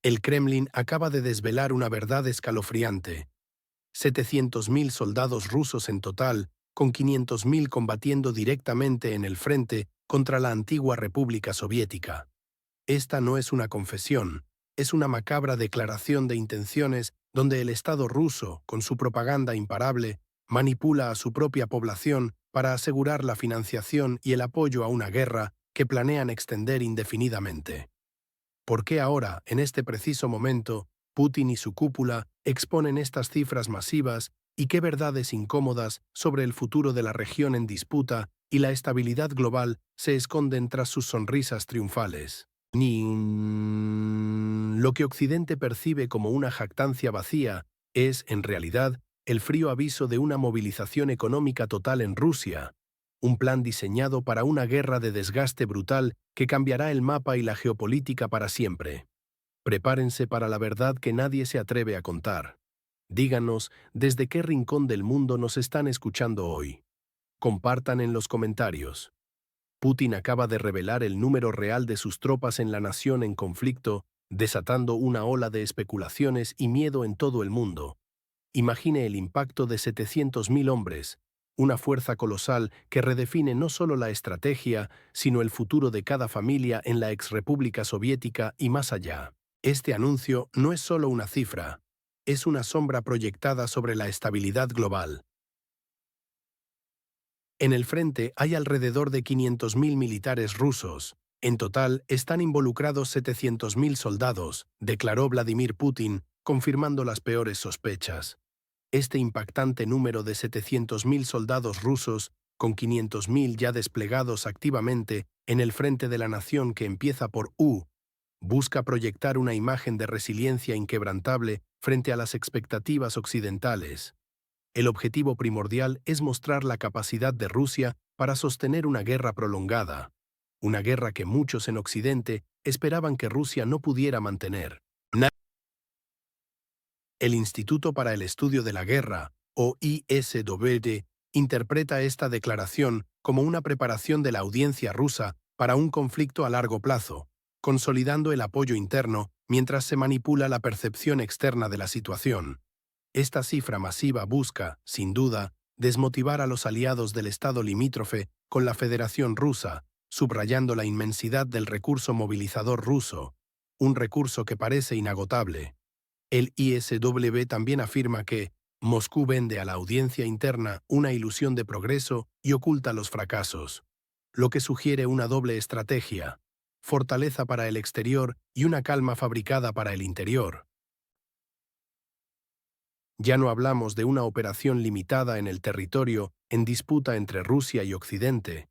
El Kremlin acaba de desvelar una verdad escalofriante. 700.000 soldados rusos en total, con 500.000 combatiendo directamente en el frente contra la antigua República Soviética. Esta no es una confesión, es una macabra declaración de intenciones donde el Estado ruso, con su propaganda imparable, manipula a su propia población para asegurar la financiación y el apoyo a una guerra que planean extender indefinidamente. ¿Por qué ahora, en este preciso momento, Putin y su cúpula exponen estas cifras masivas y qué verdades incómodas sobre el futuro de la región en disputa y la estabilidad global se esconden tras sus sonrisas triunfales? Lo que Occidente percibe como una jactancia vacía es, en realidad, el frío aviso de una movilización económica total en Rusia, un plan diseñado para una guerra de desgaste brutal que cambiará el mapa y la geopolítica para siempre. Prepárense para la verdad que nadie se atreve a contar. Díganos desde qué rincón del mundo nos están escuchando hoy. Compartan en los comentarios. Putin acaba de revelar el número real de sus tropas en la nación en conflicto, desatando una ola de especulaciones y miedo en todo el mundo. Imagine el impacto de 700.000 hombres, una fuerza colosal que redefine no solo la estrategia, sino el futuro de cada familia en la exrepública soviética y más allá. Este anuncio no es solo una cifra, es una sombra proyectada sobre la estabilidad global. En el frente hay alrededor de 500.000 militares rusos. En total están involucrados 700.000 soldados, declaró Vladimir Putin, confirmando las peores sospechas. Este impactante número de 700.000 soldados rusos, con 500.000 ya desplegados activamente en el frente de la nación que empieza por U, busca proyectar una imagen de resiliencia inquebrantable frente a las expectativas occidentales. El objetivo primordial es mostrar la capacidad de Rusia para sostener una guerra prolongada, una guerra que muchos en Occidente esperaban que Rusia no pudiera mantener. El Instituto para el Estudio de la Guerra, o ISW, interpreta esta declaración como una preparación de la audiencia rusa para un conflicto a largo plazo, consolidando el apoyo interno mientras se manipula la percepción externa de la situación. Esta cifra masiva busca, sin duda, desmotivar a los aliados del Estado limítrofe con la Federación Rusa, subrayando la inmensidad del recurso movilizador ruso, un recurso que parece inagotable. El ISW también afirma que Moscú vende a la audiencia interna una ilusión de progreso y oculta los fracasos, lo que sugiere una doble estrategia, fortaleza para el exterior y una calma fabricada para el interior. Ya no hablamos de una operación limitada en el territorio en disputa entre Rusia y Occidente.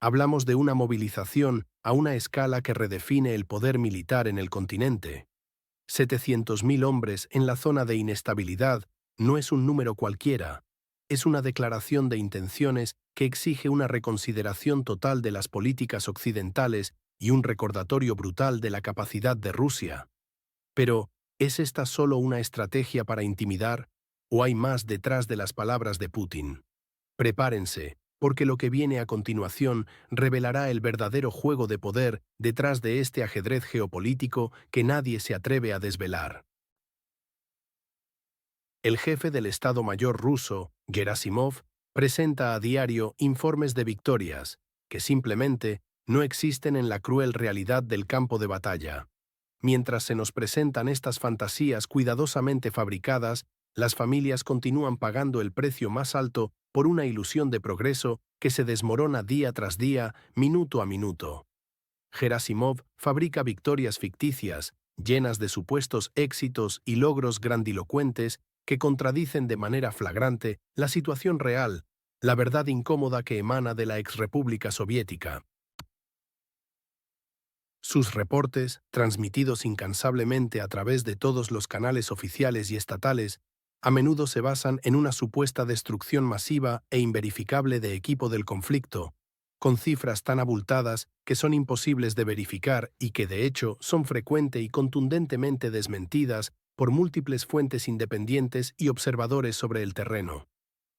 Hablamos de una movilización a una escala que redefine el poder militar en el continente. 700.000 hombres en la zona de inestabilidad no es un número cualquiera, es una declaración de intenciones que exige una reconsideración total de las políticas occidentales y un recordatorio brutal de la capacidad de Rusia. Pero, ¿es esta solo una estrategia para intimidar, o hay más detrás de las palabras de Putin? Prepárense, porque lo que viene a continuación revelará el verdadero juego de poder detrás de este ajedrez geopolítico que nadie se atreve a desvelar. El jefe del Estado Mayor ruso, Gerasimov, presenta a diario informes de victorias, que simplemente no existen en la cruel realidad del campo de batalla. Mientras se nos presentan estas fantasías cuidadosamente fabricadas, las familias continúan pagando el precio más alto por una ilusión de progreso que se desmorona día tras día, minuto a minuto. Gerasimov fabrica victorias ficticias, llenas de supuestos éxitos y logros grandilocuentes que contradicen de manera flagrante la situación real, la verdad incómoda que emana de la exrepública soviética. Sus reportes, transmitidos incansablemente a través de todos los canales oficiales y estatales, a menudo se basan en una supuesta destrucción masiva e inverificable de equipo del conflicto, con cifras tan abultadas que son imposibles de verificar y que de hecho son frecuente y contundentemente desmentidas por múltiples fuentes independientes y observadores sobre el terreno.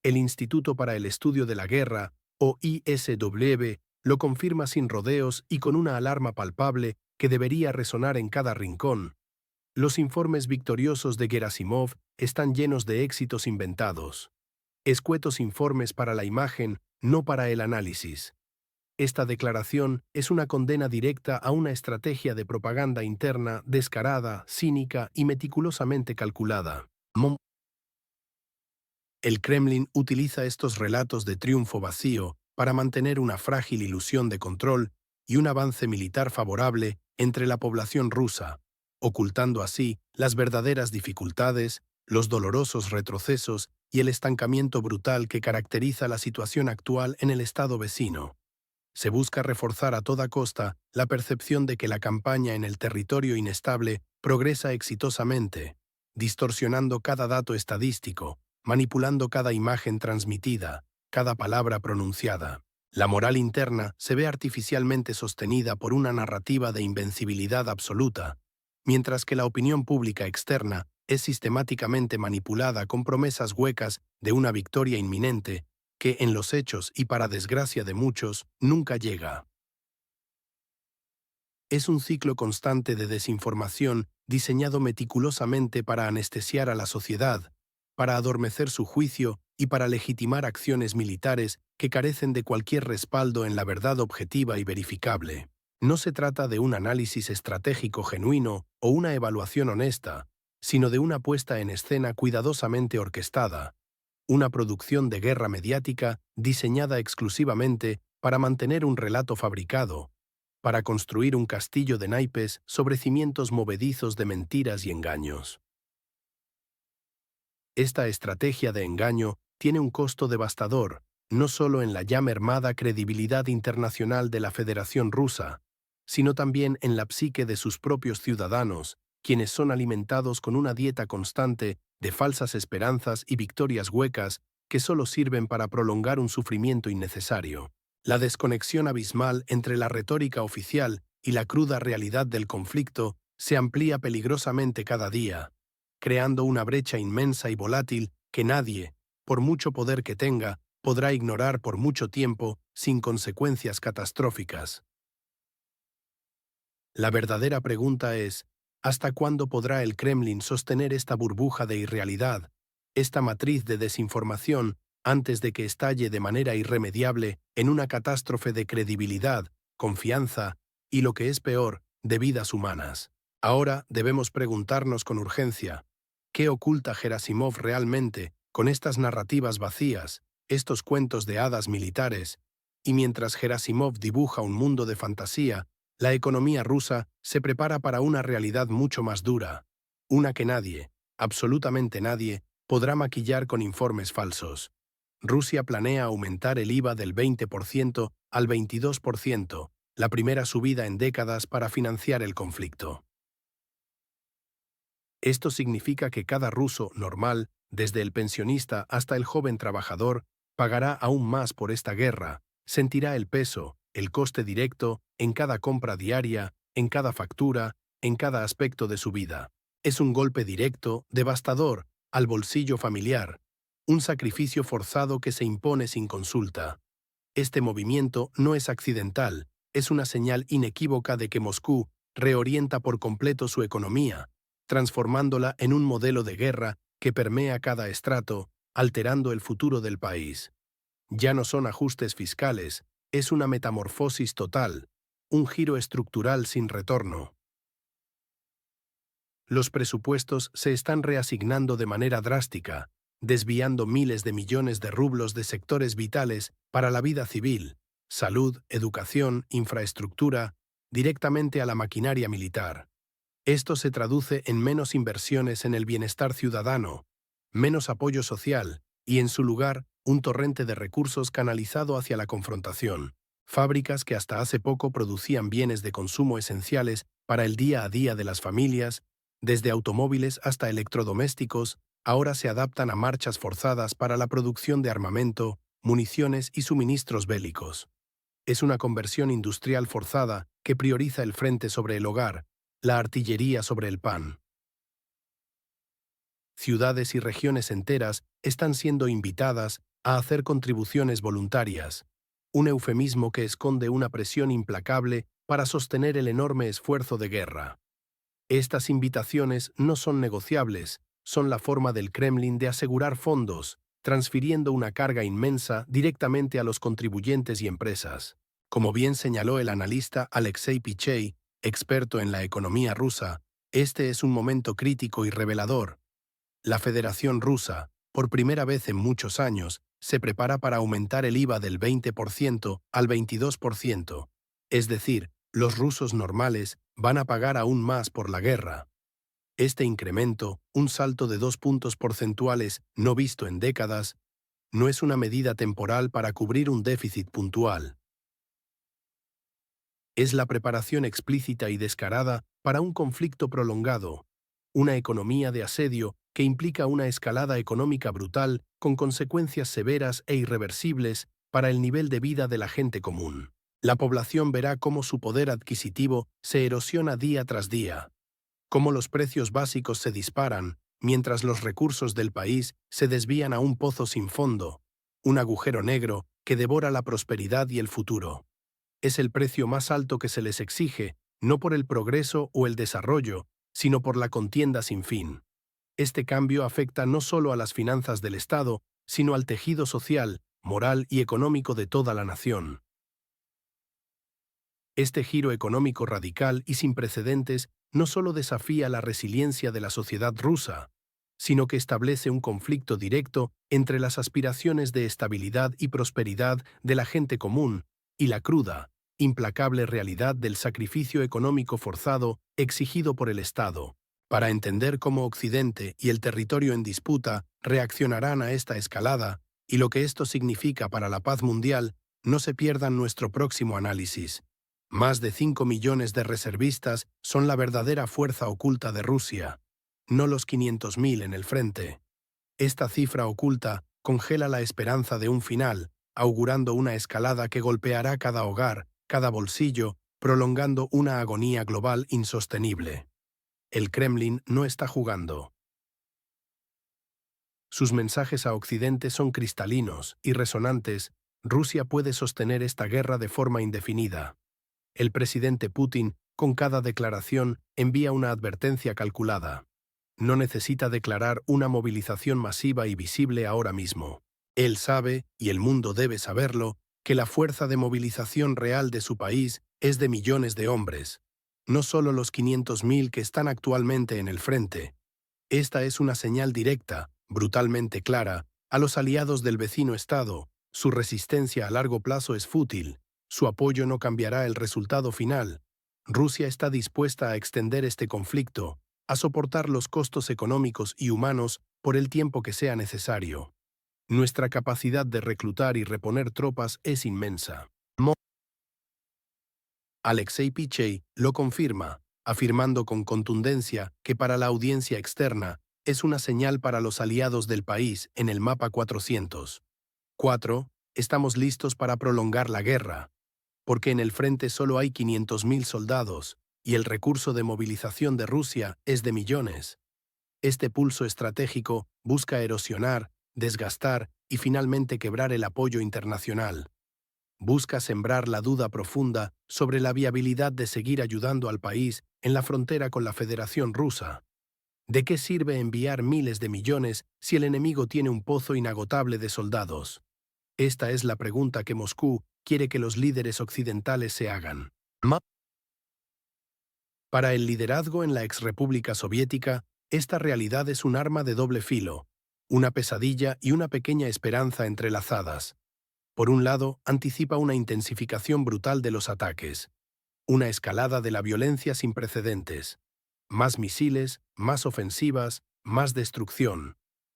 El Instituto para el Estudio de la Guerra, o ISW, lo confirma sin rodeos y con una alarma palpable que debería resonar en cada rincón. Los informes victoriosos de Gerasimov están llenos de éxitos inventados. Escuetos informes para la imagen, no para el análisis. Esta declaración es una condena directa a una estrategia de propaganda interna descarada, cínica y meticulosamente calculada. El Kremlin utiliza estos relatos de triunfo vacío para mantener una frágil ilusión de control y un avance militar favorable entre la población rusa, ocultando así las verdaderas dificultades, los dolorosos retrocesos y el estancamiento brutal que caracteriza la situación actual en el estado vecino. Se busca reforzar a toda costa la percepción de que la campaña en el territorio inestable progresa exitosamente, distorsionando cada dato estadístico, manipulando cada imagen transmitida, cada palabra pronunciada. La moral interna se ve artificialmente sostenida por una narrativa de invencibilidad absoluta, mientras que la opinión pública externa es sistemáticamente manipulada con promesas huecas de una victoria inminente que en los hechos y para desgracia de muchos, nunca llega. Es un ciclo constante de desinformación diseñado meticulosamente para anestesiar a la sociedad, para adormecer su juicio y para legitimar acciones militares que carecen de cualquier respaldo en la verdad objetiva y verificable. No se trata de un análisis estratégico genuino o una evaluación honesta, sino de una puesta en escena cuidadosamente orquestada, una producción de guerra mediática diseñada exclusivamente para mantener un relato fabricado, para construir un castillo de naipes sobre cimientos movedizos de mentiras y engaños. Esta estrategia de engaño tiene un costo devastador, no solo en la ya mermada credibilidad internacional de la Federación Rusa, sino también en la psique de sus propios ciudadanos, quienes son alimentados con una dieta constante de falsas esperanzas y victorias huecas que solo sirven para prolongar un sufrimiento innecesario. La desconexión abismal entre la retórica oficial y la cruda realidad del conflicto se amplía peligrosamente cada día, creando una brecha inmensa y volátil que nadie, por mucho poder que tenga, podrá ignorar por mucho tiempo sin consecuencias catastróficas. La verdadera pregunta es, ¿hasta cuándo podrá el Kremlin sostener esta burbuja de irrealidad, esta matriz de desinformación, antes de que estalle de manera irremediable en una catástrofe de credibilidad, confianza y, lo que es peor, de vidas humanas? Ahora debemos preguntarnos con urgencia, ¿qué oculta Gerasimov realmente con estas narrativas vacías, estos cuentos de hadas militares? Y mientras Gerasimov dibuja un mundo de fantasía, la economía rusa se prepara para una realidad mucho más dura, una que nadie, absolutamente nadie, podrá maquillar con informes falsos. Rusia planea aumentar el IVA del 20% al 22%, la primera subida en décadas para financiar el conflicto. Esto significa que cada ruso normal, desde el pensionista hasta el joven trabajador, pagará aún más por esta guerra, sentirá el peso, el coste directo, en cada compra diaria, en cada factura, en cada aspecto de su vida. Es un golpe directo, devastador, al bolsillo familiar, un sacrificio forzado que se impone sin consulta. Este movimiento no es accidental, es una señal inequívoca de que Moscú reorienta por completo su economía, transformándola en un modelo de guerra que permea cada estrato, alterando el futuro del país. Ya no son ajustes fiscales, es una metamorfosis total, un giro estructural sin retorno. Los presupuestos se están reasignando de manera drástica, desviando miles de millones de rublos de sectores vitales para la vida civil, salud, educación, infraestructura, directamente a la maquinaria militar. Esto se traduce en menos inversiones en el bienestar ciudadano, menos apoyo social y, en su lugar, un torrente de recursos canalizado hacia la confrontación. Fábricas que hasta hace poco producían bienes de consumo esenciales para el día a día de las familias, desde automóviles hasta electrodomésticos, ahora se adaptan a marchas forzadas para la producción de armamento, municiones y suministros bélicos. Es una conversión industrial forzada que prioriza el frente sobre el hogar, la artillería sobre el pan. Ciudades y regiones enteras están siendo invitadas a hacer contribuciones voluntarias, un eufemismo que esconde una presión implacable para sostener el enorme esfuerzo de guerra. Estas invitaciones no son negociables, son la forma del Kremlin de asegurar fondos, transfiriendo una carga inmensa directamente a los contribuyentes y empresas. Como bien señaló el analista Alexei Pichey, experto en la economía rusa, este es un momento crítico y revelador. La Federación Rusa, por primera vez en muchos años, se prepara para aumentar el IVA del 20% al 22%. Es decir, los rusos normales van a pagar aún más por la guerra. Este incremento, un salto de 2 puntos porcentuales no visto en décadas, no es una medida temporal para cubrir un déficit puntual. Es la preparación explícita y descarada para un conflicto prolongado, una economía de asedio que implica una escalada económica brutal con consecuencias severas e irreversibles para el nivel de vida de la gente común. La población verá cómo su poder adquisitivo se erosiona día tras día, cómo los precios básicos se disparan, mientras los recursos del país se desvían a un pozo sin fondo, un agujero negro que devora la prosperidad y el futuro. Es el precio más alto que se les exige, no por el progreso o el desarrollo, sino por la contienda sin fin. Este cambio afecta no solo a las finanzas del Estado, sino al tejido social, moral y económico de toda la nación. Este giro económico radical y sin precedentes no solo desafía la resiliencia de la sociedad rusa, sino que establece un conflicto directo entre las aspiraciones de estabilidad y prosperidad de la gente común y la cruda, implacable realidad del sacrificio económico forzado exigido por el Estado. Para entender cómo Occidente y el territorio en disputa reaccionarán a esta escalada y lo que esto significa para la paz mundial, no se pierdan nuestro próximo análisis. Más de 5 millones de reservistas son la verdadera fuerza oculta de Rusia, no los 500.000 en el frente. Esta cifra oculta congela la esperanza de un final, augurando una escalada que golpeará cada hogar, cada bolsillo, prolongando una agonía global insostenible. El Kremlin no está jugando. Sus mensajes a Occidente son cristalinos y resonantes. Rusia puede sostener esta guerra de forma indefinida. El presidente Putin, con cada declaración, envía una advertencia calculada. No necesita declarar una movilización masiva y visible ahora mismo. Él sabe, y el mundo debe saberlo, que la fuerza de movilización real de su país es de millones de hombres. No solo los 500.000 que están actualmente en el frente. Esta es una señal directa, brutalmente clara, a los aliados del vecino Estado. Su resistencia a largo plazo es fútil. Su apoyo no cambiará el resultado final. Rusia está dispuesta a extender este conflicto, a soportar los costos económicos y humanos por el tiempo que sea necesario. Nuestra capacidad de reclutar y reponer tropas es inmensa. Alexei Pichey lo confirma, afirmando con contundencia que para la audiencia externa es una señal para los aliados del país en el mapa 400. 4. Estamos listos para prolongar la guerra, porque en el frente solo hay 500.000 soldados, y el recurso de movilización de Rusia es de millones. Este pulso estratégico busca erosionar, desgastar y finalmente quebrar el apoyo internacional. Busca sembrar la duda profunda sobre la viabilidad de seguir ayudando al país en la frontera con la Federación Rusa. ¿De qué sirve enviar miles de millones si el enemigo tiene un pozo inagotable de soldados? Esta es la pregunta que Moscú quiere que los líderes occidentales se hagan. Para el liderazgo en la exrepública soviética, esta realidad es un arma de doble filo, una pesadilla y una pequeña esperanza entrelazadas. Por un lado, anticipa una intensificación brutal de los ataques, una escalada de la violencia sin precedentes. Más misiles, más ofensivas, más destrucción.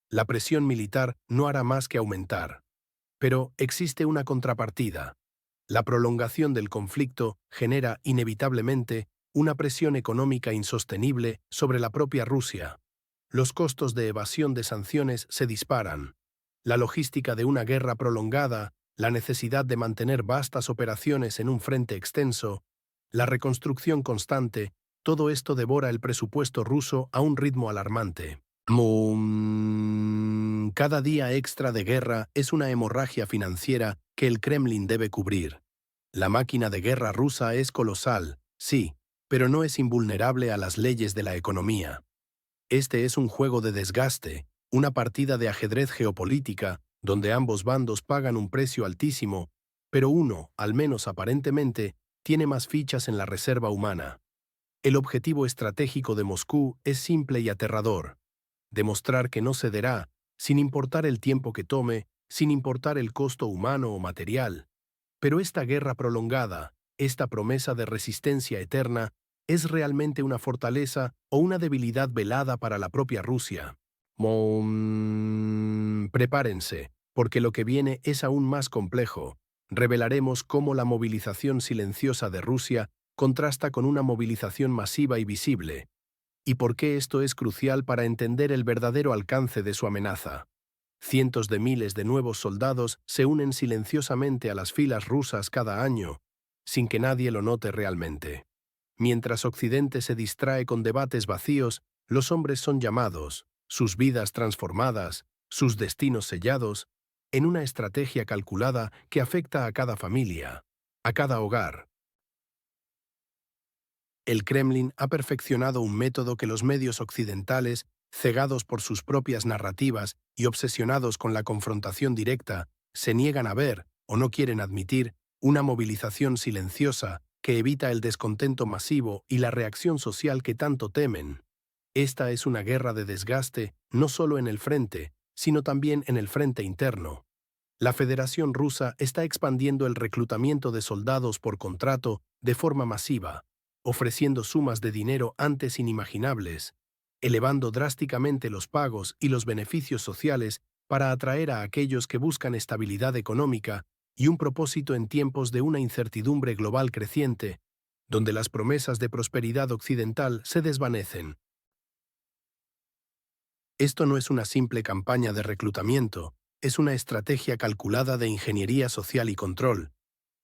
La presión militar no hará más que aumentar. Pero existe una contrapartida. La prolongación del conflicto genera inevitablemente una presión económica insostenible sobre la propia Rusia. Los costos de evasión de sanciones se disparan. La logística de una guerra prolongada, la necesidad de mantener vastas operaciones en un frente extenso, la reconstrucción constante, todo esto devora el presupuesto ruso a un ritmo alarmante. Cada día extra de guerra es una hemorragia financiera que el Kremlin debe cubrir. La máquina de guerra rusa es colosal, sí, pero no es invulnerable a las leyes de la economía. Este es un juego de desgaste, una partida de ajedrez geopolítica, donde ambos bandos pagan un precio altísimo, pero uno, al menos aparentemente, tiene más fichas en la reserva humana. El objetivo estratégico de Moscú es simple y aterrador: demostrar que no cederá, sin importar el tiempo que tome, sin importar el costo humano o material. Pero esta guerra prolongada, esta promesa de resistencia eterna, ¿es realmente una fortaleza o una debilidad velada para la propia Rusia? Prepárense, porque lo que viene es aún más complejo. Revelaremos cómo la movilización silenciosa de Rusia contrasta con una movilización masiva y visible, y por qué esto es crucial para entender el verdadero alcance de su amenaza. Cientos de miles de nuevos soldados se unen silenciosamente a las filas rusas cada año, sin que nadie lo note realmente. Mientras Occidente se distrae con debates vacíos, los hombres son llamados, sus vidas transformadas, sus destinos sellados, en una estrategia calculada que afecta a cada familia, a cada hogar. El Kremlin ha perfeccionado un método que los medios occidentales, cegados por sus propias narrativas y obsesionados con la confrontación directa, se niegan a ver, o no quieren admitir, una movilización silenciosa que evita el descontento masivo y la reacción social que tanto temen. Esta es una guerra de desgaste no solo en el frente, sino también en el frente interno. La Federación Rusa está expandiendo el reclutamiento de soldados por contrato de forma masiva, ofreciendo sumas de dinero antes inimaginables, elevando drásticamente los pagos y los beneficios sociales para atraer a aquellos que buscan estabilidad económica y un propósito en tiempos de una incertidumbre global creciente, donde las promesas de prosperidad occidental se desvanecen. Esto no es una simple campaña de reclutamiento, es una estrategia calculada de ingeniería social y control.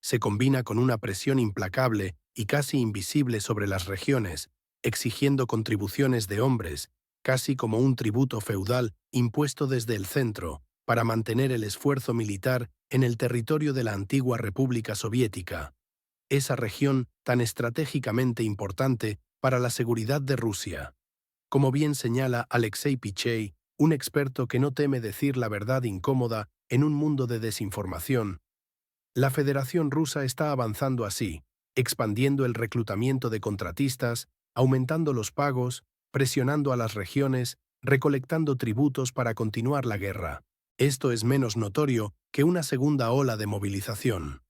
Se combina con una presión implacable y casi invisible sobre las regiones, exigiendo contribuciones de hombres, casi como un tributo feudal impuesto desde el centro, para mantener el esfuerzo militar en el territorio de la antigua República Soviética, esa región tan estratégicamente importante para la seguridad de Rusia. Como bien señala Alexei Pichey, un experto que no teme decir la verdad incómoda en un mundo de desinformación, la Federación Rusa está avanzando así, expandiendo el reclutamiento de contratistas, aumentando los pagos, presionando a las regiones, recolectando tributos para continuar la guerra. Esto es menos notorio que una segunda ola de movilización.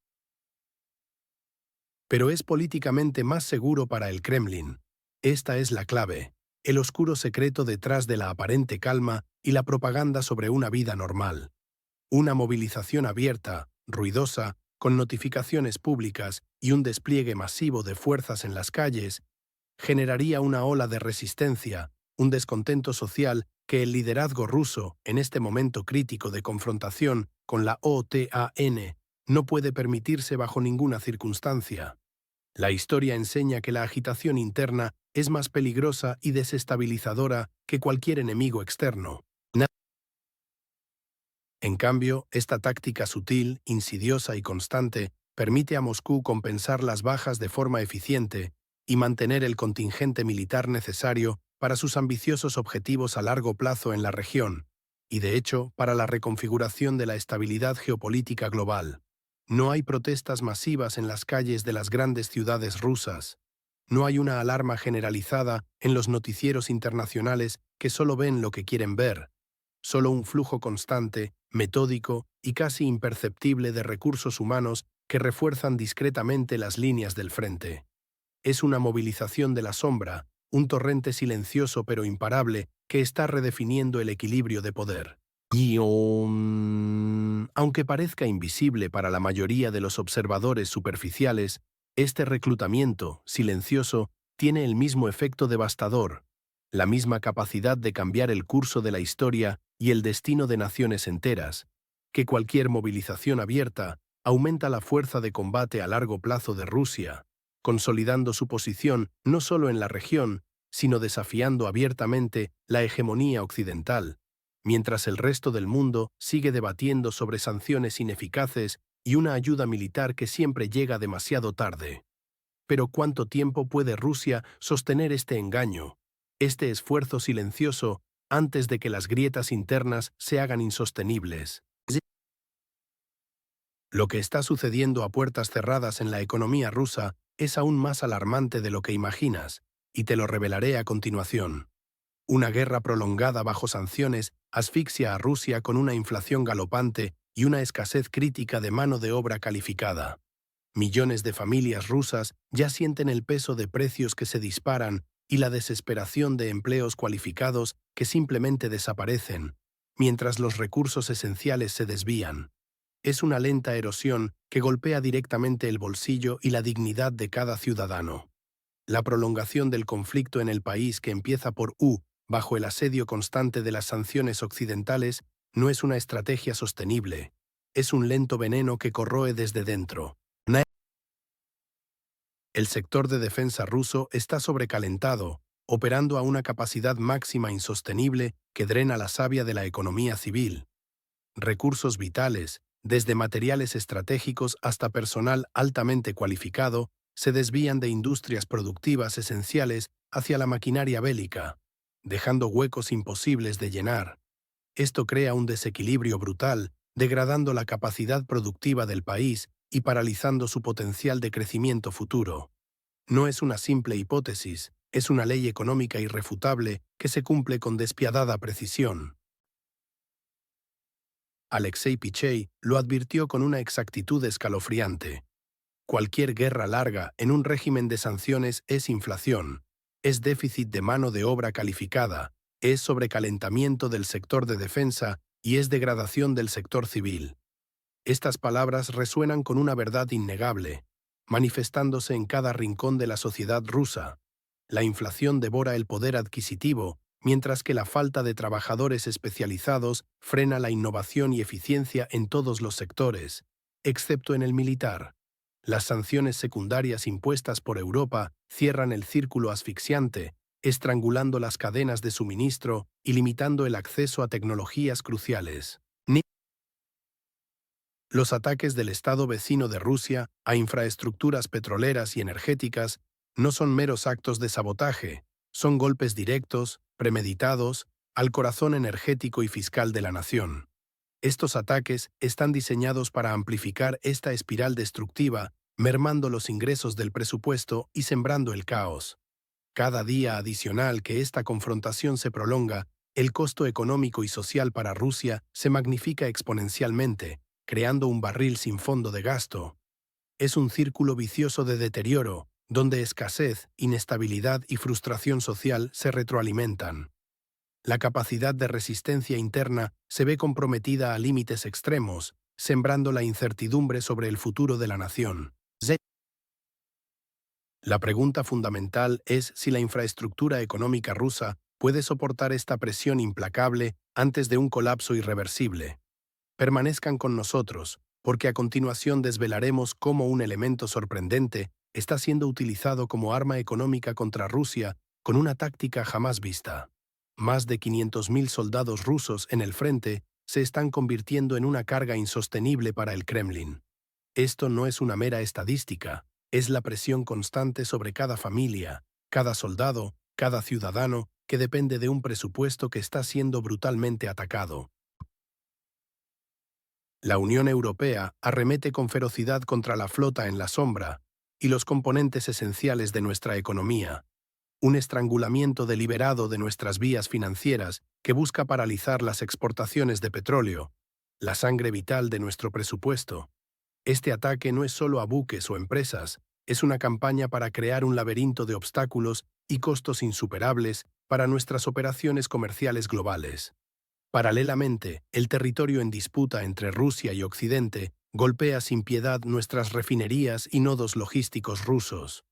Pero es políticamente más seguro para el Kremlin. Esta es la clave, el oscuro secreto detrás de la aparente calma y la propaganda sobre una vida normal. Una movilización abierta, ruidosa, con notificaciones públicas y un despliegue masivo de fuerzas en las calles, generaría una ola de resistencia, un descontento social que el liderazgo ruso, en este momento crítico de confrontación con la OTAN, no puede permitirse bajo ninguna circunstancia. La historia enseña que la agitación interna es más peligrosa y desestabilizadora que cualquier enemigo externo. En cambio, esta táctica sutil, insidiosa y constante permite a Moscú compensar las bajas de forma eficiente y mantener el contingente militar necesario para sus ambiciosos objetivos a largo plazo en la región, y de hecho, para la reconfiguración de la estabilidad geopolítica global. No hay protestas masivas en las calles de las grandes ciudades rusas. No hay una alarma generalizada en los noticieros internacionales que solo ven lo que quieren ver. Solo un flujo constante, metódico y casi imperceptible de recursos humanos que refuerzan discretamente las líneas del frente. Es una movilización de la sombra, un torrente silencioso pero imparable que está redefiniendo el equilibrio de poder. Y aunque parezca invisible para la mayoría de los observadores superficiales, este reclutamiento, silencioso, tiene el mismo efecto devastador, la misma capacidad de cambiar el curso de la historia y el destino de naciones enteras, que cualquier movilización abierta aumenta la fuerza de combate a largo plazo de Rusia, consolidando su posición no solo en la región, sino desafiando abiertamente la hegemonía occidental, mientras el resto del mundo sigue debatiendo sobre sanciones ineficaces y una ayuda militar que siempre llega demasiado tarde. Pero ¿cuánto tiempo puede Rusia sostener este engaño, este esfuerzo silencioso, antes de que las grietas internas se hagan insostenibles? Lo que está sucediendo a puertas cerradas en la economía rusa es aún más alarmante de lo que imaginas, y te lo revelaré a continuación. Una guerra prolongada bajo sanciones asfixia a Rusia con una inflación galopante y una escasez crítica de mano de obra calificada. Millones de familias rusas ya sienten el peso de precios que se disparan y la desesperación de empleos cualificados que simplemente desaparecen, mientras los recursos esenciales se desvían. Es una lenta erosión que golpea directamente el bolsillo y la dignidad de cada ciudadano. La prolongación del conflicto en el país que empieza por bajo el asedio constante de las sanciones occidentales, no es una estrategia sostenible. Es un lento veneno que corroe desde dentro. El sector de defensa ruso está sobrecalentado, operando a una capacidad máxima insostenible que drena la savia de la economía civil. Recursos vitales, desde materiales estratégicos hasta personal altamente cualificado, se desvían de industrias productivas esenciales hacia la maquinaria bélica, dejando huecos imposibles de llenar. Esto crea un desequilibrio brutal, degradando la capacidad productiva del país y paralizando su potencial de crecimiento futuro. No es una simple hipótesis, es una ley económica irrefutable que se cumple con despiadada precisión. Alexei Pichey lo advirtió con una exactitud escalofriante. Cualquier guerra larga en un régimen de sanciones es inflación, es déficit de mano de obra calificada, es sobrecalentamiento del sector de defensa y es degradación del sector civil. Estas palabras resuenan con una verdad innegable, manifestándose en cada rincón de la sociedad rusa. La inflación devora el poder adquisitivo, mientras que la falta de trabajadores especializados frena la innovación y eficiencia en todos los sectores, excepto en el militar. Las sanciones secundarias impuestas por Europa cierran el círculo asfixiante, estrangulando las cadenas de suministro y limitando el acceso a tecnologías cruciales. Los ataques del Estado vecino de Rusia a infraestructuras petroleras y energéticas no son meros actos de sabotaje, son golpes directos, premeditados, al corazón energético y fiscal de la nación. Estos ataques están diseñados para amplificar esta espiral destructiva, mermando los ingresos del presupuesto y sembrando el caos. Cada día adicional que esta confrontación se prolonga, el costo económico y social para Rusia se magnifica exponencialmente, creando un barril sin fondo de gasto. Es un círculo vicioso de deterioro, donde escasez, inestabilidad y frustración social se retroalimentan. La capacidad de resistencia interna se ve comprometida a límites extremos, sembrando la incertidumbre sobre el futuro de la nación. La pregunta fundamental es si la infraestructura económica rusa puede soportar esta presión implacable antes de un colapso irreversible. Permanezcan con nosotros, porque a continuación desvelaremos cómo un elemento sorprendente está siendo utilizado como arma económica contra Rusia con una táctica jamás vista. Más de 500.000 soldados rusos en el frente se están convirtiendo en una carga insostenible para el Kremlin. Esto no es una mera estadística, es la presión constante sobre cada familia, cada soldado, cada ciudadano que depende de un presupuesto que está siendo brutalmente atacado. La Unión Europea arremete con ferocidad contra la flota en la sombra y los componentes esenciales de nuestra economía. Un estrangulamiento deliberado de nuestras vías financieras que busca paralizar las exportaciones de petróleo, la sangre vital de nuestro presupuesto. Este ataque no es solo a buques o empresas, es una campaña para crear un laberinto de obstáculos y costos insuperables para nuestras operaciones comerciales globales. Paralelamente, el territorio en disputa entre Rusia y Occidente golpea sin piedad nuestras refinerías y nodos logísticos rusos.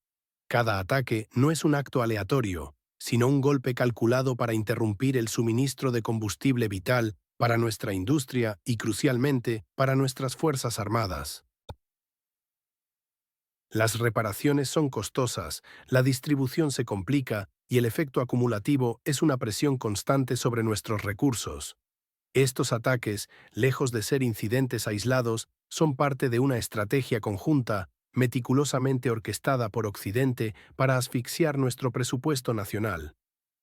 Cada ataque no es un acto aleatorio, sino un golpe calculado para interrumpir el suministro de combustible vital para nuestra industria y, crucialmente, para nuestras Fuerzas Armadas. Las reparaciones son costosas, la distribución se complica y el efecto acumulativo es una presión constante sobre nuestros recursos. Estos ataques, lejos de ser incidentes aislados, son parte de una estrategia conjunta, meticulosamente orquestada por Occidente para asfixiar nuestro presupuesto nacional.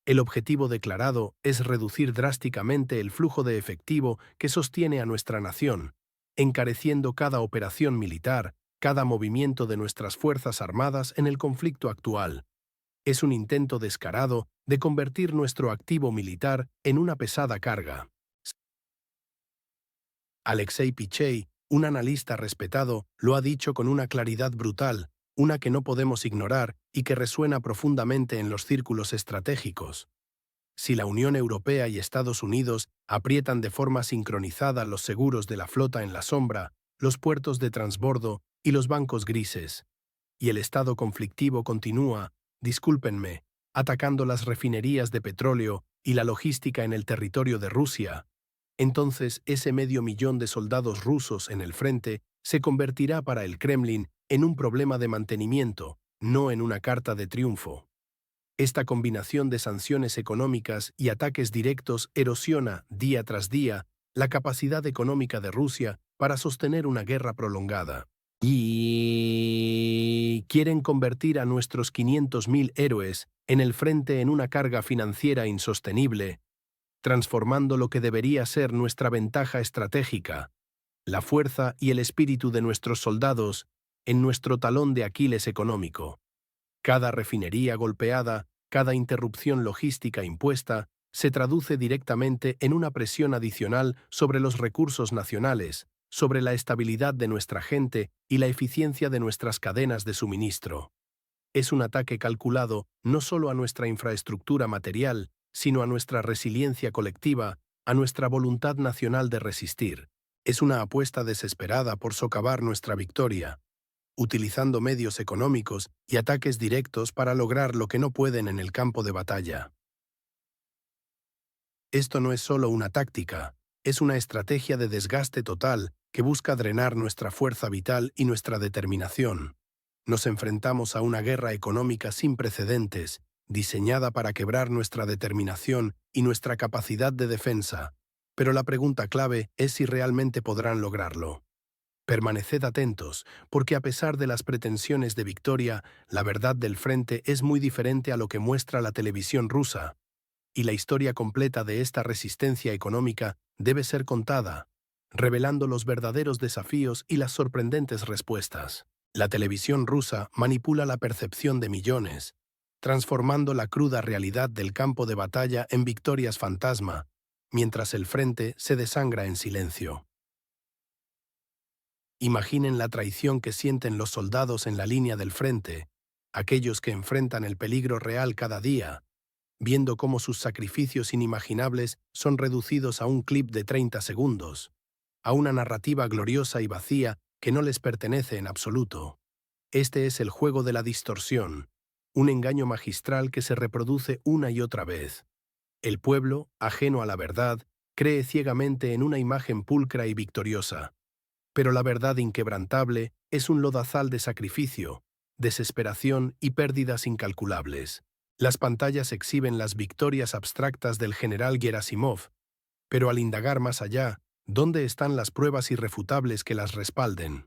El objetivo declarado es reducir drásticamente el flujo de efectivo que sostiene a nuestra nación, encareciendo cada operación militar, cada movimiento de nuestras Fuerzas Armadas en el conflicto actual. Es un intento descarado de convertir nuestro activo militar en una pesada carga. Alexei Pichey, un analista respetado, lo ha dicho con una claridad brutal, una que no podemos ignorar y que resuena profundamente en los círculos estratégicos. Si la Unión Europea y Estados Unidos aprietan de forma sincronizada los seguros de la flota en la sombra, los puertos de transbordo y los bancos grises, y el estado conflictivo continúa, discúlpenme, atacando las refinerías de petróleo y la logística en el territorio de Rusia, entonces ese 500.000 de soldados rusos en el frente se convertirá para el Kremlin en un problema de mantenimiento, no en una carta de triunfo. Esta combinación de sanciones económicas y ataques directos erosiona, día tras día, la capacidad económica de Rusia para sostener una guerra prolongada. Y quieren convertir a nuestros 500.000 héroes en el frente en una carga financiera insostenible, transformando lo que debería ser nuestra ventaja estratégica, la fuerza y el espíritu de nuestros soldados, en nuestro talón de Aquiles económico. Cada refinería golpeada, cada interrupción logística impuesta, se traduce directamente en una presión adicional sobre los recursos nacionales, sobre la estabilidad de nuestra gente y la eficiencia de nuestras cadenas de suministro. Es un ataque calculado no solo a nuestra infraestructura material, sino a nuestra resiliencia colectiva, a nuestra voluntad nacional de resistir. Es una apuesta desesperada por socavar nuestra victoria, utilizando medios económicos y ataques directos para lograr lo que no pueden en el campo de batalla. Esto no es solo una táctica, es una estrategia de desgaste total que busca drenar nuestra fuerza vital y nuestra determinación. Nos enfrentamos a una guerra económica sin precedentes, diseñada para quebrar nuestra determinación y nuestra capacidad de defensa, pero la pregunta clave es si realmente podrán lograrlo. Permaneced atentos, porque a pesar de las pretensiones de victoria, la verdad del frente es muy diferente a lo que muestra la televisión rusa, y la historia completa de esta resistencia económica debe ser contada, revelando los verdaderos desafíos y las sorprendentes respuestas. La televisión rusa manipula la percepción de millones, transformando la cruda realidad del campo de batalla en victorias fantasma, mientras el frente se desangra en silencio. Imaginen la traición que sienten los soldados en la línea del frente, aquellos que enfrentan el peligro real cada día, viendo cómo sus sacrificios inimaginables son reducidos a un clip de 30 segundos, a una narrativa gloriosa y vacía que no les pertenece en absoluto. Este es el juego de la distorsión, un engaño magistral que se reproduce una y otra vez. El pueblo, ajeno a la verdad, cree ciegamente en una imagen pulcra y victoriosa. Pero la verdad inquebrantable es un lodazal de sacrificio, desesperación y pérdidas incalculables. Las pantallas exhiben las victorias abstractas del general Gerasimov, pero al indagar más allá, ¿dónde están las pruebas irrefutables que las respalden?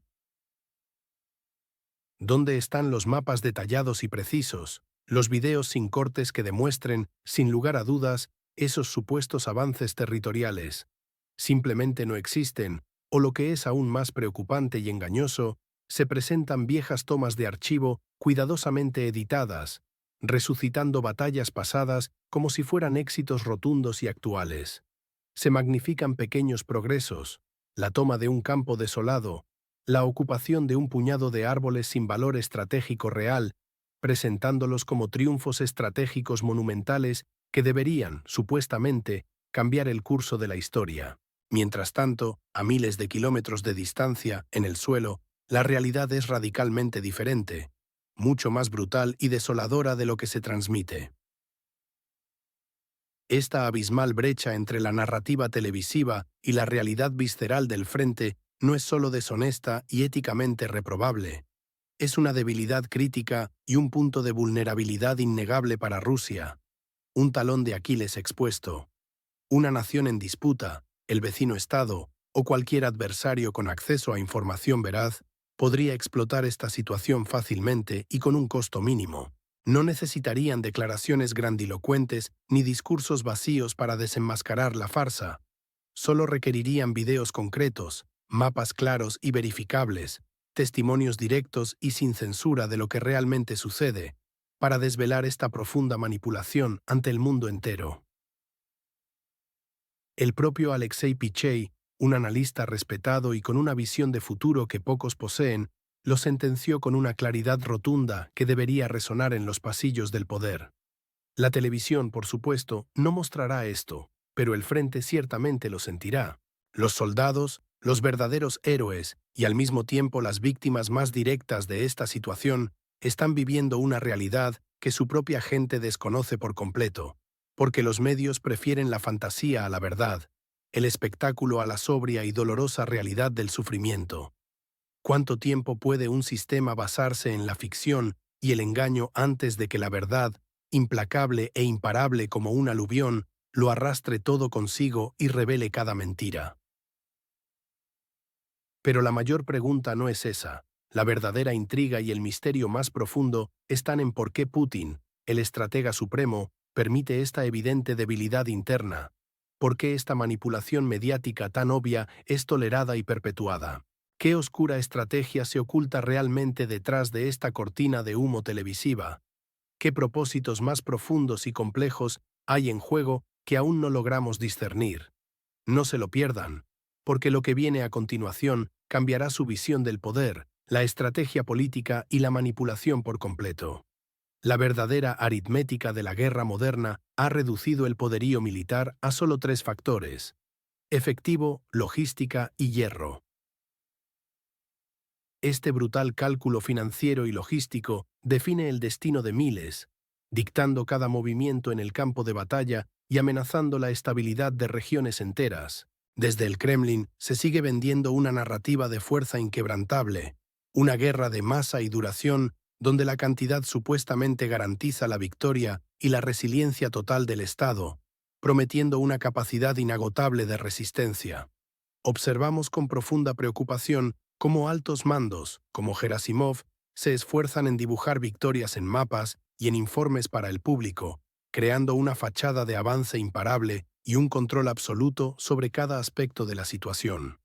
¿Dónde están los mapas detallados y precisos, los videos sin cortes que demuestren, sin lugar a dudas, esos supuestos avances territoriales? Simplemente no existen, o lo que es aún más preocupante y engañoso, se presentan viejas tomas de archivo cuidadosamente editadas, resucitando batallas pasadas como si fueran éxitos rotundos y actuales. Se magnifican pequeños progresos, la toma de un campo desolado, la ocupación de un puñado de árboles sin valor estratégico real, presentándolos como triunfos estratégicos monumentales que deberían, supuestamente, cambiar el curso de la historia. Mientras tanto, a miles de kilómetros de distancia, en el suelo, la realidad es radicalmente diferente, mucho más brutal y desoladora de lo que se transmite. Esta abismal brecha entre la narrativa televisiva y la realidad visceral del frente no es solo deshonesta y éticamente reprobable, es una debilidad crítica y un punto de vulnerabilidad innegable para Rusia, un talón de Aquiles expuesto. Una nación en disputa, el vecino Estado o cualquier adversario con acceso a información veraz podría explotar esta situación fácilmente y con un costo mínimo. No necesitarían declaraciones grandilocuentes ni discursos vacíos para desenmascarar la farsa. Solo requerirían videos concretos, mapas claros y verificables, testimonios directos y sin censura de lo que realmente sucede, para desvelar esta profunda manipulación ante el mundo entero. El propio Alexei Pichey, un analista respetado y con una visión de futuro que pocos poseen, lo sentenció con una claridad rotunda que debería resonar en los pasillos del poder. La televisión, por supuesto, no mostrará esto, pero el frente ciertamente lo sentirá. Los soldados, los verdaderos héroes y al mismo tiempo las víctimas más directas de esta situación, están viviendo una realidad que su propia gente desconoce por completo, porque los medios prefieren la fantasía a la verdad, el espectáculo a la sobria y dolorosa realidad del sufrimiento. ¿Cuánto tiempo puede un sistema basarse en la ficción y el engaño antes de que la verdad, implacable e imparable como un aluvión, lo arrastre todo consigo y revele cada mentira? Pero la mayor pregunta no es esa. La verdadera intriga y el misterio más profundo están en por qué Putin, el estratega supremo, permite esta evidente debilidad interna. ¿Por qué esta manipulación mediática tan obvia es tolerada y perpetuada? ¿Qué oscura estrategia se oculta realmente detrás de esta cortina de humo televisiva? ¿Qué propósitos más profundos y complejos hay en juego que aún no logramos discernir? No se lo pierdan, porque lo que viene a continuación cambiará su visión del poder, la estrategia política y la manipulación por completo. La verdadera aritmética de la guerra moderna ha reducido el poderío militar a solo tres factores: efectivo, logística y hierro. Este brutal cálculo financiero y logístico define el destino de miles, dictando cada movimiento en el campo de batalla y amenazando la estabilidad de regiones enteras. Desde el Kremlin se sigue vendiendo una narrativa de fuerza inquebrantable, una guerra de masa y duración donde la cantidad supuestamente garantiza la victoria y la resiliencia total del Estado, prometiendo una capacidad inagotable de resistencia. Observamos con profunda preocupación cómo altos mandos, como Gerasimov, se esfuerzan en dibujar victorias en mapas y en informes para el público, creando una fachada de avance imparable y un control absoluto sobre cada aspecto de la situación.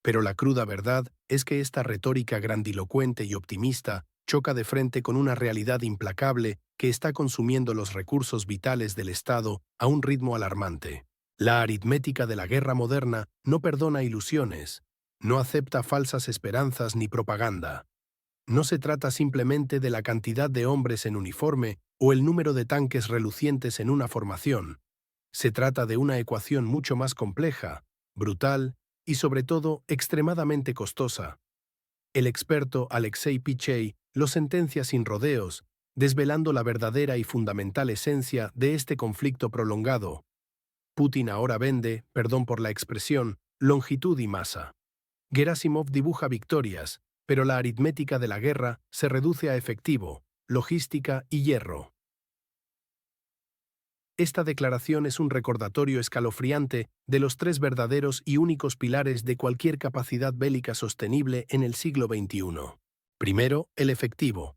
Pero la cruda verdad es que esta retórica grandilocuente y optimista choca de frente con una realidad implacable que está consumiendo los recursos vitales del Estado a un ritmo alarmante. La aritmética de la guerra moderna no perdona ilusiones, no acepta falsas esperanzas ni propaganda. No se trata simplemente de la cantidad de hombres en uniforme o el número de tanques relucientes en una formación. Se trata de una ecuación mucho más compleja, brutal y sobre todo extremadamente costosa. El experto Alexei Pichey lo sentencia sin rodeos, desvelando la verdadera y fundamental esencia de este conflicto prolongado. Putin ahora vende, perdón por la expresión, longitud y masa. Gerasimov dibuja victorias, pero la aritmética de la guerra se reduce a efectivo, logística y hierro. Esta declaración es un recordatorio escalofriante de los tres verdaderos y únicos pilares de cualquier capacidad bélica sostenible en el siglo XXI. Primero, el efectivo.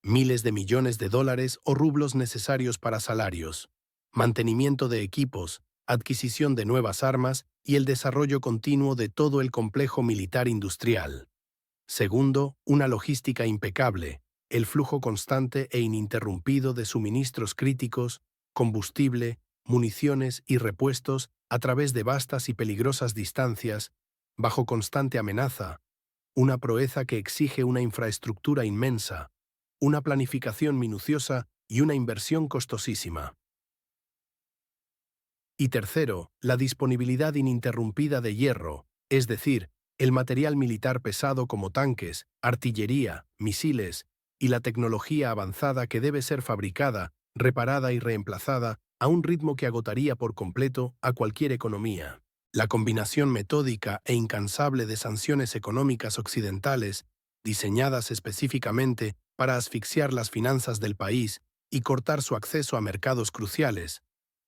Miles de millones de dólares o rublos necesarios para salarios, mantenimiento de equipos, adquisición de nuevas armas y el desarrollo continuo de todo el complejo militar industrial. Segundo, una logística impecable, el flujo constante e ininterrumpido de suministros críticos, combustible, municiones y repuestos a través de vastas y peligrosas distancias, bajo constante amenaza, una proeza que exige una infraestructura inmensa, una planificación minuciosa y una inversión costosísima. Y tercero, la disponibilidad ininterrumpida de hierro, es decir, el material militar pesado como tanques, artillería, misiles y la tecnología avanzada que debe ser fabricada, reparada y reemplazada a un ritmo que agotaría por completo a cualquier economía. La combinación metódica e incansable de sanciones económicas occidentales, diseñadas específicamente para asfixiar las finanzas del país y cortar su acceso a mercados cruciales,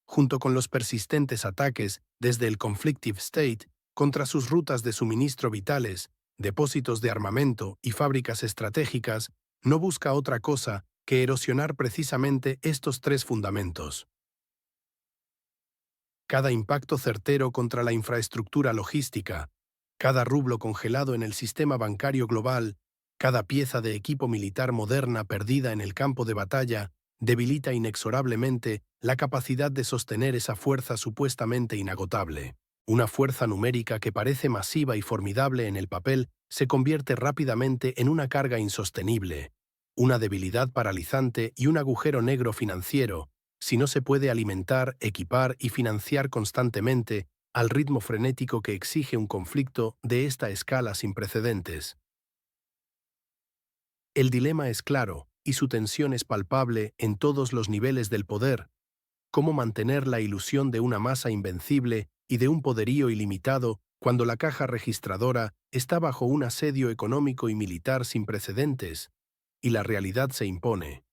junto con los persistentes ataques desde el Conflictive State contra sus rutas de suministro vitales, depósitos de armamento y fábricas estratégicas, no busca otra cosa que erosionar precisamente estos tres fundamentos. Cada impacto certero contra la infraestructura logística, cada rublo congelado en el sistema bancario global, cada pieza de equipo militar moderna perdida en el campo de batalla, debilita inexorablemente la capacidad de sostener esa fuerza supuestamente inagotable. Una fuerza numérica que parece masiva y formidable en el papel se convierte rápidamente en una carga insostenible, una debilidad paralizante y un agujero negro financiero, si no se puede alimentar, equipar y financiar constantemente al ritmo frenético que exige un conflicto de esta escala sin precedentes. El dilema es claro, y su tensión es palpable en todos los niveles del poder. ¿Cómo mantener la ilusión de una masa invencible y de un poderío ilimitado cuando la caja registradora está bajo un asedio económico y militar sin precedentes, y la realidad se impone?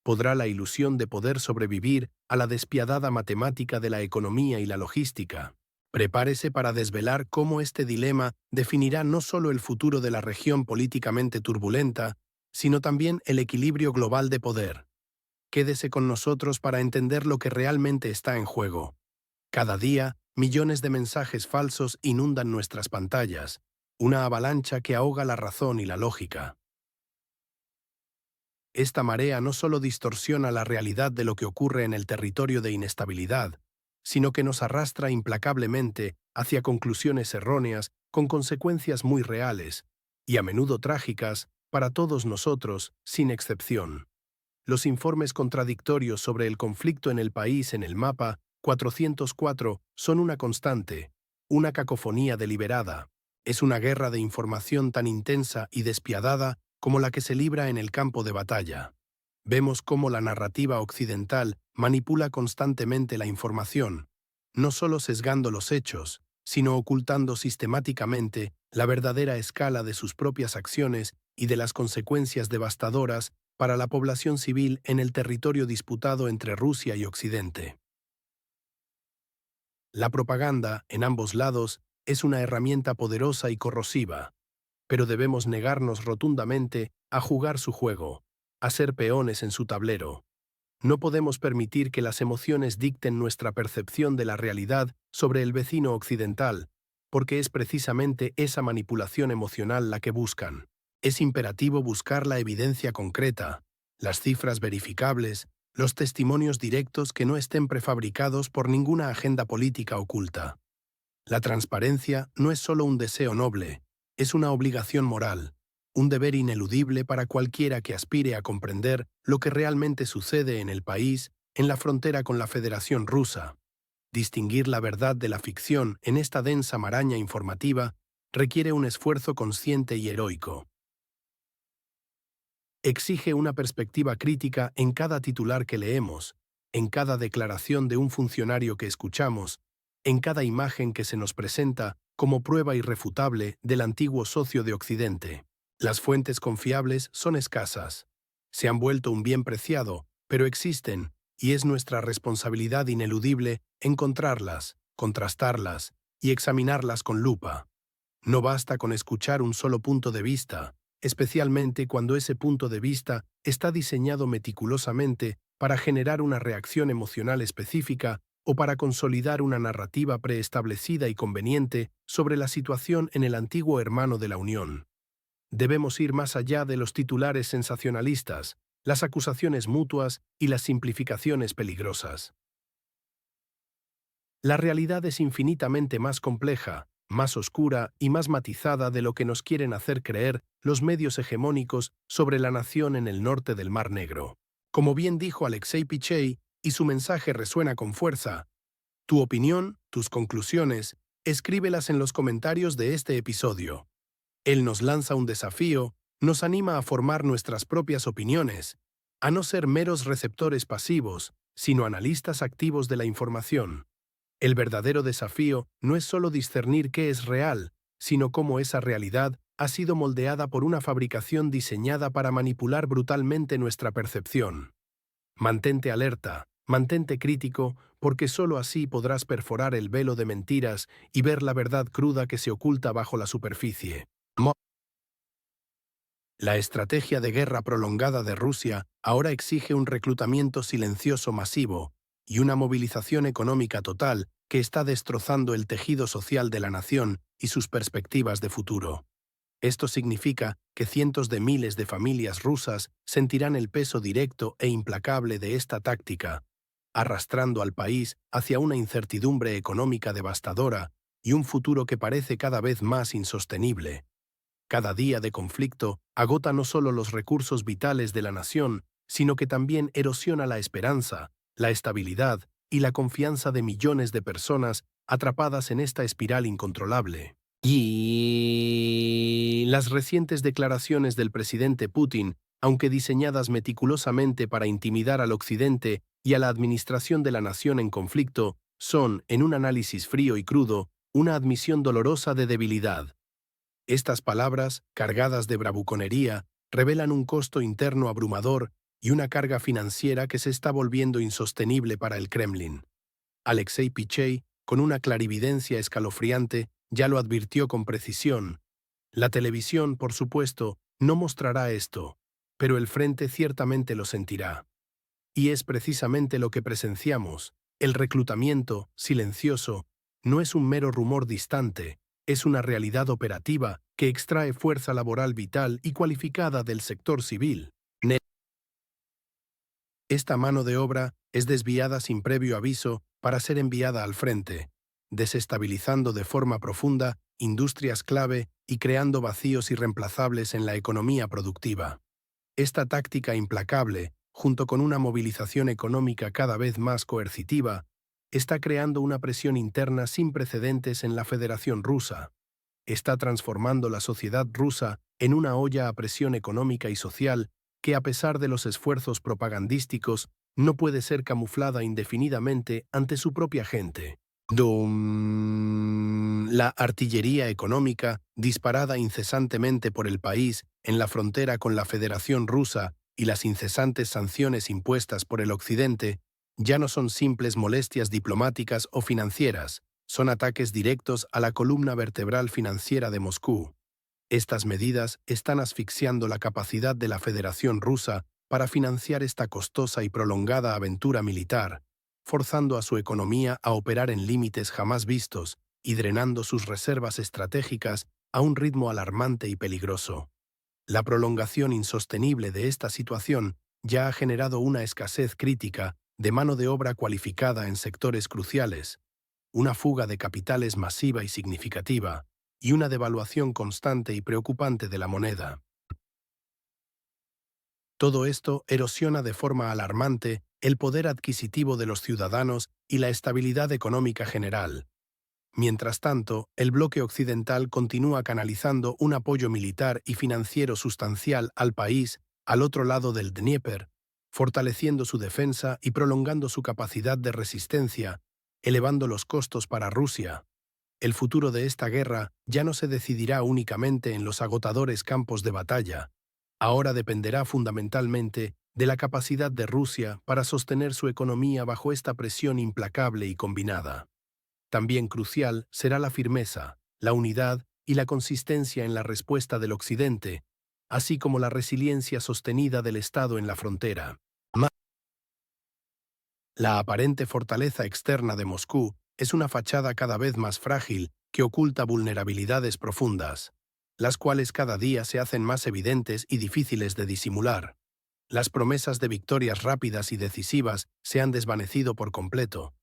¿Podrá la ilusión de poder sobrevivir a la despiadada matemática de la economía y la logística? Prepárese para desvelar cómo este dilema definirá no solo el futuro de la región políticamente turbulenta, sino también el equilibrio global de poder. Quédese con nosotros para entender lo que realmente está en juego. Cada día, millones de mensajes falsos inundan nuestras pantallas, una avalancha que ahoga la razón y la lógica. Esta marea no solo distorsiona la realidad de lo que ocurre en el territorio de inestabilidad, sino que nos arrastra implacablemente hacia conclusiones erróneas con consecuencias muy reales, y a menudo trágicas, para todos nosotros, sin excepción. Los informes contradictorios sobre el conflicto en el país en el mapa 404 son una constante, una cacofonía deliberada. Es una guerra de información tan intensa y despiadada como la que se libra en el campo de batalla. Vemos cómo la narrativa occidental manipula constantemente la información, no solo sesgando los hechos, sino ocultando sistemáticamente la verdadera escala de sus propias acciones y de las consecuencias devastadoras para la población civil en el territorio disputado entre Rusia y Occidente. La propaganda, en ambos lados, es una herramienta poderosa y corrosiva, pero debemos negarnos rotundamente a jugar su juego, a ser peones en su tablero. No podemos permitir que las emociones dicten nuestra percepción de la realidad sobre el vecino occidental, porque es precisamente esa manipulación emocional la que buscan. Es imperativo buscar la evidencia concreta, las cifras verificables, los testimonios directos que no estén prefabricados por ninguna agenda política oculta. La transparencia no es solo un deseo noble, es una obligación moral, un deber ineludible para cualquiera que aspire a comprender lo que realmente sucede en el país, en la frontera con la Federación Rusa. Distinguir la verdad de la ficción en esta densa maraña informativa requiere un esfuerzo consciente y heroico. Exige una perspectiva crítica en cada titular que leemos, en cada declaración de un funcionario que escuchamos, en cada imagen que se nos presenta como prueba irrefutable del antiguo socio de Occidente. Las fuentes confiables son escasas. Se han vuelto un bien preciado, pero existen, y es nuestra responsabilidad ineludible encontrarlas, contrastarlas y examinarlas con lupa. No basta con escuchar un solo punto de vista, especialmente cuando ese punto de vista está diseñado meticulosamente para generar una reacción emocional específica o para consolidar una narrativa preestablecida y conveniente sobre la situación en el antiguo hermano de la Unión. Debemos ir más allá de los titulares sensacionalistas, las acusaciones mutuas y las simplificaciones peligrosas. La realidad es infinitamente más compleja, más oscura y más matizada de lo que nos quieren hacer creer los medios hegemónicos sobre la nación en el norte del Mar Negro. Como bien dijo Alexei Pichey, y su mensaje resuena con fuerza, tu opinión, tus conclusiones, escríbelas en los comentarios de este episodio. Él nos lanza un desafío, nos anima a formar nuestras propias opiniones, a no ser meros receptores pasivos, sino analistas activos de la información. El verdadero desafío no es solo discernir qué es real, sino cómo esa realidad ha sido moldeada por una fabricación diseñada para manipular brutalmente nuestra percepción. Mantente alerta, mantente crítico, porque solo así podrás perforar el velo de mentiras y ver la verdad cruda que se oculta bajo la superficie. La estrategia de guerra prolongada de Rusia ahora exige un reclutamiento silencioso masivo y una movilización económica total que está destrozando el tejido social de la nación y sus perspectivas de futuro. Esto significa que cientos de miles de familias rusas sentirán el peso directo e implacable de esta táctica, arrastrando al país hacia una incertidumbre económica devastadora y un futuro que parece cada vez más insostenible. Cada día de conflicto agota no solo los recursos vitales de la nación, sino que también erosiona la esperanza, la estabilidad y la confianza de millones de personas atrapadas en esta espiral incontrolable. Y las recientes declaraciones del presidente Putin, aunque diseñadas meticulosamente para intimidar al Occidente y a la administración de la nación en conflicto, son, en un análisis frío y crudo, una admisión dolorosa de debilidad. Estas palabras, cargadas de bravuconería, revelan un costo interno abrumador y una carga financiera que se está volviendo insostenible para el Kremlin. Alexei Pichey, con una clarividencia escalofriante, ya lo advirtió con precisión. La televisión, por supuesto, no mostrará esto, pero el frente ciertamente lo sentirá. Y es precisamente lo que presenciamos. El reclutamiento, silencioso, no es un mero rumor distante, es una realidad operativa que extrae fuerza laboral vital y cualificada del sector civil. Esta mano de obra es desviada sin previo aviso para ser enviada al frente, desestabilizando de forma profunda industrias clave y creando vacíos irreemplazables en la economía productiva. Esta táctica implacable, junto con una movilización económica cada vez más coercitiva, está creando una presión interna sin precedentes en la Federación Rusa. Está transformando la sociedad rusa en una olla a presión económica y social que, a pesar de los esfuerzos propagandísticos, no puede ser camuflada indefinidamente ante su propia gente. La artillería económica, disparada incesantemente por el país en la frontera con la Federación Rusa y las incesantes sanciones impuestas por el Occidente, ya no son simples molestias diplomáticas o financieras, son ataques directos a la columna vertebral financiera de Moscú. Estas medidas están asfixiando la capacidad de la Federación Rusa para financiar esta costosa y prolongada aventura militar, forzando a su economía a operar en límites jamás vistos y drenando sus reservas estratégicas a un ritmo alarmante y peligroso. La prolongación insostenible de esta situación ya ha generado una escasez crítica de mano de obra cualificada en sectores cruciales, una fuga de capitales masiva y significativa, y una devaluación constante y preocupante de la moneda. Todo esto erosiona de forma alarmante el poder adquisitivo de los ciudadanos y la estabilidad económica general. Mientras tanto, el bloque occidental continúa canalizando un apoyo militar y financiero sustancial al país al otro lado del Dnieper, fortaleciendo su defensa y prolongando su capacidad de resistencia, elevando los costos para Rusia. El futuro de esta guerra ya no se decidirá únicamente en los agotadores campos de batalla. Ahora dependerá fundamentalmente de la capacidad de Rusia para sostener su economía bajo esta presión implacable y combinada. También crucial será la firmeza, la unidad y la consistencia en la respuesta del Occidente, así como la resiliencia sostenida del Estado en la frontera. La aparente fortaleza externa de Moscú es una fachada cada vez más frágil que oculta vulnerabilidades profundas, las cuales cada día se hacen más evidentes y difíciles de disimular. Las promesas de victorias rápidas y decisivas se han desvanecido por completo,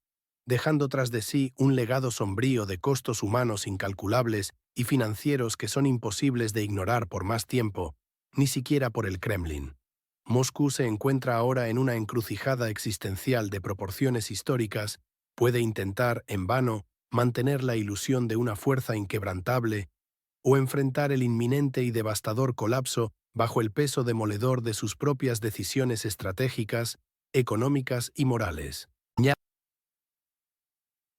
dejando tras de sí un legado sombrío de costos humanos incalculables y financieros que son imposibles de ignorar por más tiempo, ni siquiera por el Kremlin. Moscú se encuentra ahora en una encrucijada existencial de proporciones históricas, puede intentar, en vano, mantener la ilusión de una fuerza inquebrantable o enfrentar el inminente y devastador colapso bajo el peso demoledor de sus propias decisiones estratégicas, económicas y morales.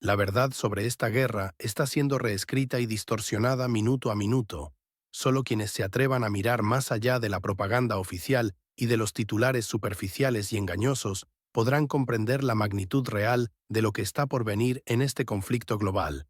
La verdad sobre esta guerra está siendo reescrita y distorsionada minuto a minuto. Solo quienes se atrevan a mirar más allá de la propaganda oficial y de los titulares superficiales y engañosos podrán comprender la magnitud real de lo que está por venir en este conflicto global.